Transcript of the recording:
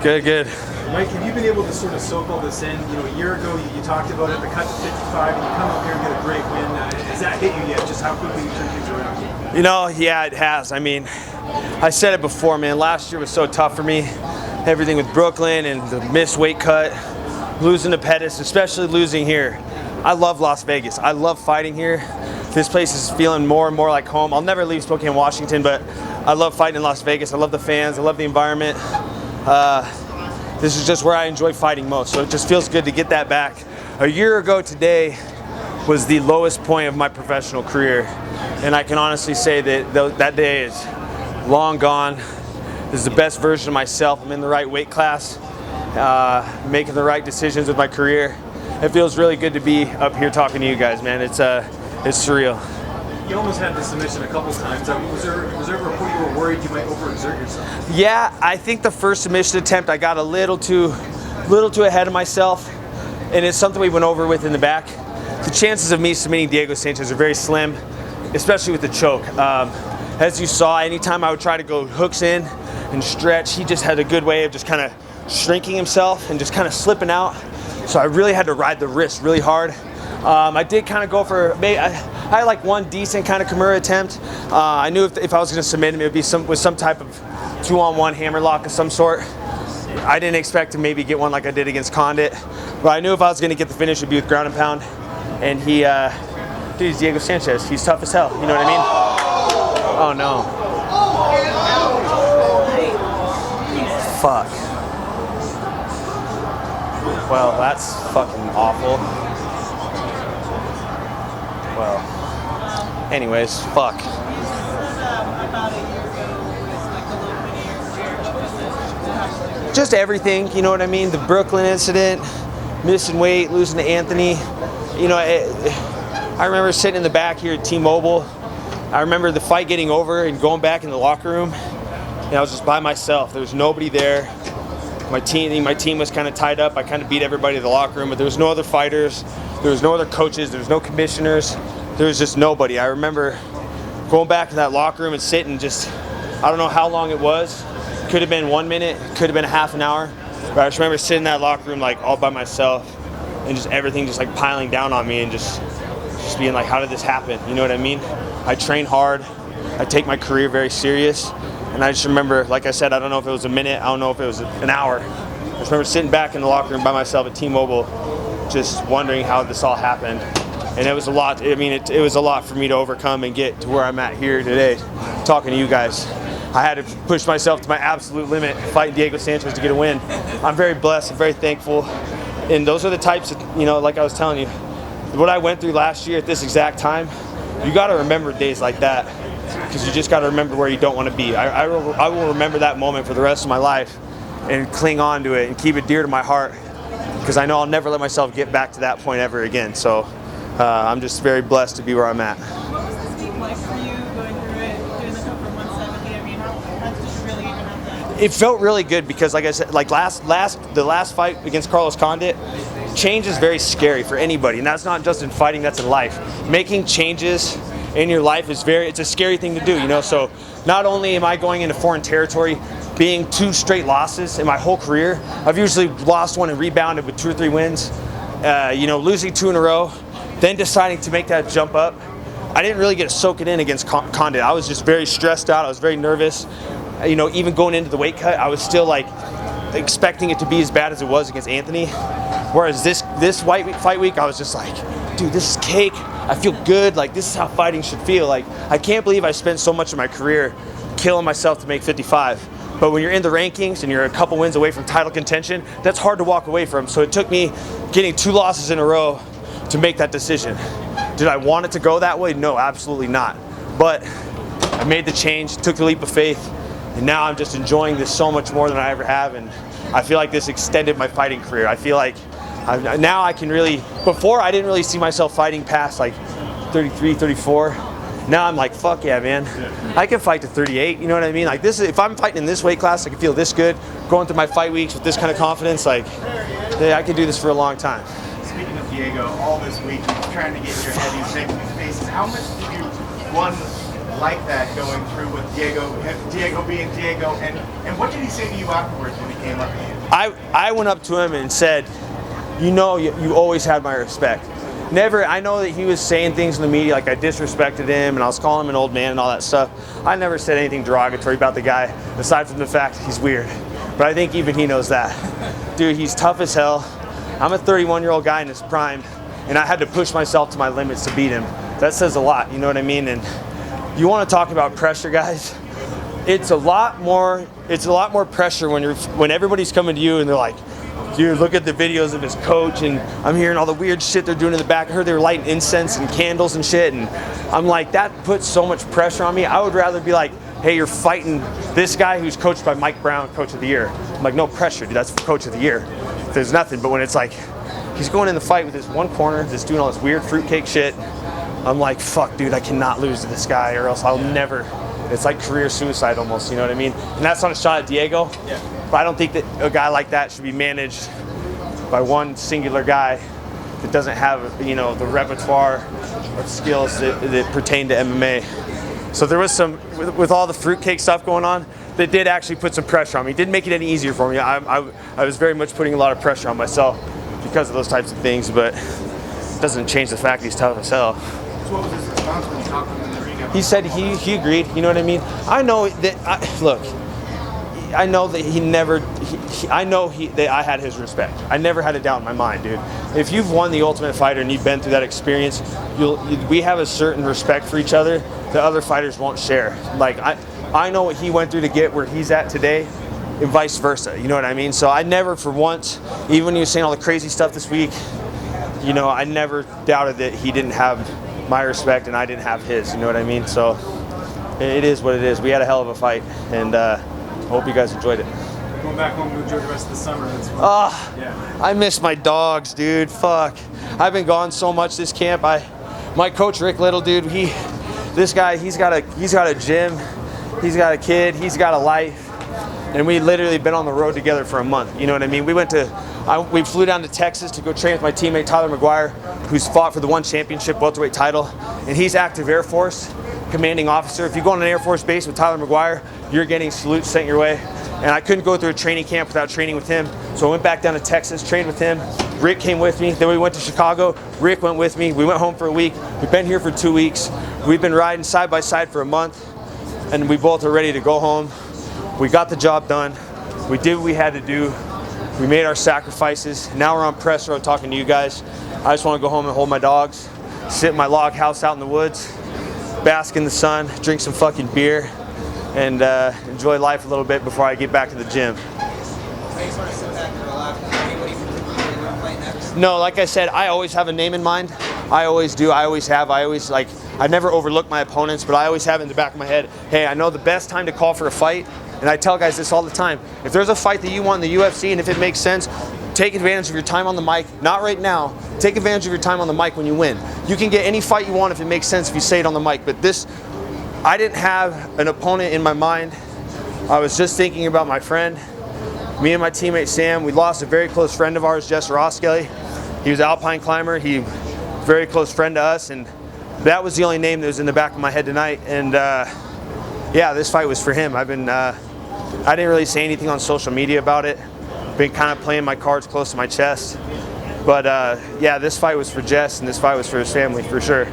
Good, good. Mike, have you been able to sort of soak all this in? You know, a year ago you talked about it, the cut to 55, and you come up here and get a great win. Has that hit you yet, just how quickly you turn things around? You know, yeah, it has. I mean, I said it before, man. Last year was so tough for me. Everything with Brooklyn and the missed weight cut, losing to Pettis, especially losing here. I love Las Vegas. I love fighting here. This place is feeling more and more like home. I'll never leave Spokane, Washington, but I love fighting in Las Vegas. I love the fans. I love the environment. This is just where I enjoy fighting most, so it just feels good to get that back. A year ago today was the lowest point of my professional career, and I can honestly say that that day is long gone. This is the best version of myself. I'm in the right weight class, making the right decisions with my career. It feels really good to be up here talking to you guys, man. It's surreal. You almost had the submission a couple times. Was there ever a point you were worried you might overexert yourself? Yeah, I think the first submission attempt I got a little too ahead of myself, and it's something we went over with in the back. The chances of me submitting Diego Sanchez are very slim, especially with the choke. As you saw, anytime I would try to go hooks in and stretch, he just had a good way of just kind of shrinking himself and just kind of slipping out. So I really had to ride the wrist really hard. I did kind of go for, I had like one decent kind of Kimura attempt. I knew if I was going to submit him, it would be with some type of 2-on-1 hammer lock of some sort. I didn't expect to maybe get one like I did against Condit, but I knew if I was going to get the finish, it would be with ground and pound. And dude, he's Diego Sanchez. He's tough as hell. You know what I mean? Oh no. Fuck. Well, that's fucking awful. Well, anyways, fuck. Just everything, you know what I mean? The Brooklyn incident, missing weight, losing to Anthony. You know, I remember sitting in the back here at T-Mobile. I remember the fight getting over and going back in the locker room, and I was just by myself. There was nobody there. My team was kind of tied up. I kind of beat everybody in the locker room, but there was no other fighters. There was no other coaches. There was no commissioners. There was just nobody. I remember going back to that locker room and sitting just, I don't know how long it was. Could have been 1 minute, could have been a half an hour. But I just remember sitting in that locker room like all by myself and just everything just like piling down on me and just being like, how did this happen? You know what I mean? I train hard. I take my career very serious. And I just remember, like I said, I don't know if it was a minute, I don't know if it was an hour. I just remember sitting back in the locker room by myself at T-Mobile, just wondering how this all happened. And it was a lot. I mean, it was a lot for me to overcome and get to where I'm at here today, talking to you guys. I had to push myself to my absolute limit, fighting Diego Sanchez to get a win. I'm very blessed and very thankful. And those are the types of, you know, like I was telling you, what I went through last year at this exact time, you got to remember days like that, because you just got to remember where you don't want to be. I will remember that moment for the rest of my life and cling on to it and keep it dear to my heart, because I know I'll never let myself get back to that point ever again. So I'm just very blessed to be where I'm at. What was this week like for you, going through it, doing the cut from 170? I mean, how did you really even have that? It felt really good because, like I said, like the last fight against Carlos Condit, change is very scary for anybody, and that's not just in fighting, that's in life. Making changes in your life is it's a scary thing to do, you know. So not only am I going into foreign territory, being 2 straight losses in my whole career, I've usually lost one and rebounded with 2 or 3 wins. You know, losing 2 in a row, then deciding to make that jump up. I didn't really get to soak it in against Condit. I was just very stressed out. I was very nervous. You know, even going into the weight cut, I was still like expecting it to be as bad as it was against Anthony. Whereas this fight week, I was just like, dude, this is cake. I feel good. Like, this is how fighting should feel. Like, I can't believe I spent so much of my career killing myself to make 55. But when you're in the rankings and you're a couple wins away from title contention, that's hard to walk away from. So it took me getting 2 losses in a row to make that decision. Did I want it to go that way? No, absolutely not. But I made the change, took the leap of faith, and now I'm just enjoying this so much more than I ever have. And I feel like this extended my fighting career. I feel like now I can really, before I didn't really see myself fighting past like 33, 34. Now I'm like, fuck yeah, man. I can fight to 38, you know what I mean? Like, this is, if I'm fighting in this weight class, I can feel this good. Going through my fight weeks with this kind of confidence, like, yeah, I can do this for a long time. Speaking of Diego, all this week he's trying to get in your head, he's making faces. How much did you, one, like that going through with Diego being Diego, and what did he say to you afterwards when he came up to you? I went up to him and said, you always had my respect. Never, I know that he was saying things in the media like I disrespected him and I was calling him an old man and all that stuff. I never said anything derogatory about the guy aside from the fact that he's weird. But I think even he knows that. Dude, he's tough as hell. I'm a 31-year-old guy in his prime and I had to push myself to my limits to beat him. That says a lot, you know what I mean? And you want to talk about pressure, guys? It's a lot more pressure when everybody's coming to you and they're like, dude, look at the videos of his coach, and I'm hearing all the weird shit they're doing in the back. I heard they were lighting incense and candles and shit, and I'm like, that puts so much pressure on me. I would rather be like, hey, you're fighting this guy who's coached by Mike Brown, Coach of the Year. I'm like, no pressure, dude, that's Coach of the Year. There's nothing, but when it's like, he's going in the fight with this one corner, just doing all this weird fruitcake shit, I'm like, fuck, dude, I cannot lose to this guy or else I'll never. It's like career suicide almost, you know what I mean? And that's not a shot at Diego. Yeah. But I don't think that a guy like that should be managed by one singular guy that doesn't have, the repertoire of skills that pertain to MMA. So there was some, with all the fruitcake stuff going on, that did actually put some pressure on me. It didn't make it any easier for me. I was very much putting a lot of pressure on myself because of those types of things, but it doesn't change the fact that he's tough as hell. So what was his response when you talked to him in the ring? He said he agreed, you know what I mean? I know that, I know that that I had his respect. I never had a doubt in my mind, dude. If you've won the Ultimate Fighter and you've been through that experience, we have a certain respect for each other that other fighters won't share. Like, I know what he went through to get where he's at today, and vice versa, you know what I mean? So I never for once, even when he was saying all the crazy stuff this week, I never doubted that he didn't have my respect and I didn't have his, you know what I mean? So it is what it is. We had a hell of a fight, and I hope you guys enjoyed it. Going back home to enjoy the rest of the summer. That's fun. Yeah. I miss my dogs, dude. Fuck. I've been gone so much this camp. My coach Rick Little, dude, this guy, he's got a gym, he's got a kid, he's got a life, and we literally been on the road together for a month. You know what I mean? We flew down to Texas to go train with my teammate Tyler McGuire, who's fought for the one championship welterweight title, and he's active Air Force commanding officer. If you go on an Air Force base with Tyler McGuire, you're getting salutes sent your way. And I couldn't go through a training camp without training with him, so I went back down to Texas, trained with him. Rick came with me. Then we went to Chicago. Rick went with me. We went home for a week. We've been here for 2 weeks. We've been riding side by side for a month, and we both are ready to go home. We got the job done. We did what we had to do. We made our sacrifices. Now we're on press road talking to you guys. I just want to go home and hold my dogs, sit in my log house out in the woods, bask in the sun, drink some fucking beer, and enjoy life a little bit before I get back to the gym. No, like I said, I always have a name in mind. I always do. I always have. I never overlook my opponents, but I always have in the back of my head, hey, I know the best time to call for a fight. And I tell guys this all the time. If there's a fight that you want in the UFC, and if it makes sense, take advantage of your time on the mic. Not right now. Take advantage of your time on the mic when you win. You can get any fight you want if it makes sense if you say it on the mic. But this, I didn't have an opponent in my mind. I was just thinking about my friend. Me and my teammate Sam, we lost a very close friend of ours, Jess Roskelley. He was an alpine climber. He was a very close friend to us, and that was the only name that was in the back of my head tonight. And yeah, this fight was for him. I didn't really say anything on social media about it. Been kind of playing my cards close to my chest. But yeah, this fight was for Jess, and this fight was for his family, for sure.